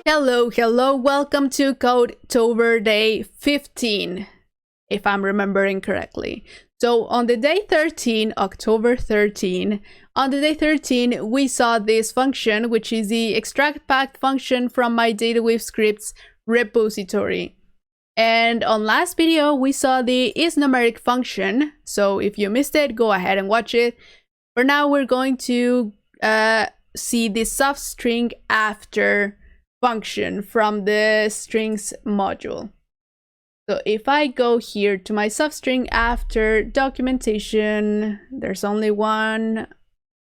Hello, welcome to Codetober Day 15, if I'm remembering correctly. So on the day 13, October 13, on the day 13, we saw this function, which is the extract path function from my DataWeave scripts repository. And on last video, we saw the isNumeric function. So if you missed it, go ahead and watch it. For now, we're going to see the substringAfter function from the strings module. So if I go here to my substringAfter documentation, there's only one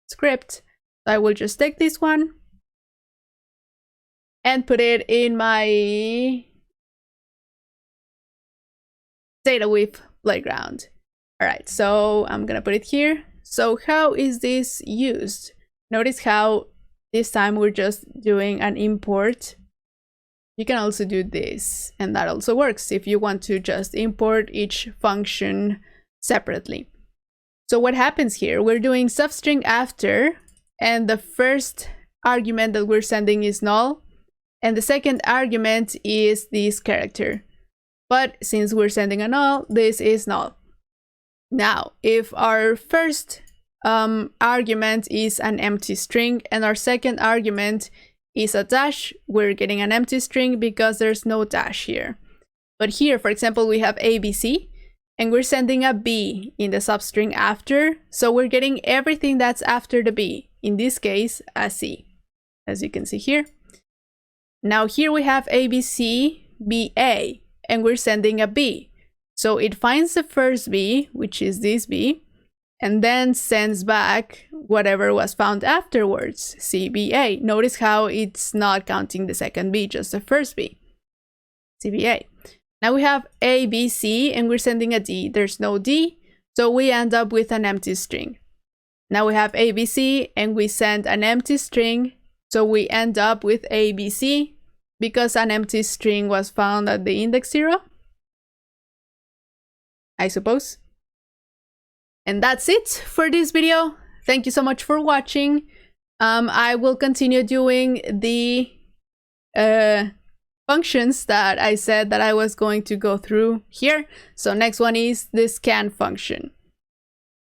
script. So I will just take this one and put it in my DataWeave playground. All right, so I'm gonna put it here. So how is this used? Notice how this time we're just doing an import. You can also do this, and that also works if you want to just import each function separately. So what happens here? We're doing substringAfter, and the first argument that we're sending is null, and the second argument is this character. But since we're sending a null, this is null. Now, if our first argument is an empty string and our second argument is a dash, we're getting an empty string because there's no dash here. But here, for example, we have ABC and we're sending a B in the substringAfter, so we're getting everything that's after the B, in this case a C, as you can see here. Now here we have ABC, BA, and we're sending a B. So it finds the first B, which is this B, and then sends back whatever was found afterwards, CBA. Notice how it's not counting the second B, just the first B, CBA. Now we have ABC and we're sending a D. There's no D, so we end up with an empty string. Now we have ABC and we send an empty string, so we end up with ABC because an empty string was found at the index 0, I suppose. And that's it for this video. Thank you so much for watching. I will continue doing the functions that I said that I was going to go through here. So next one is the scan function.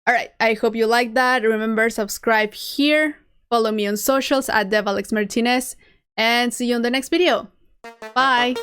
All right, I hope you like that. Remember, subscribe here. Follow me on socials at Martinez, and see you on the next video. Bye.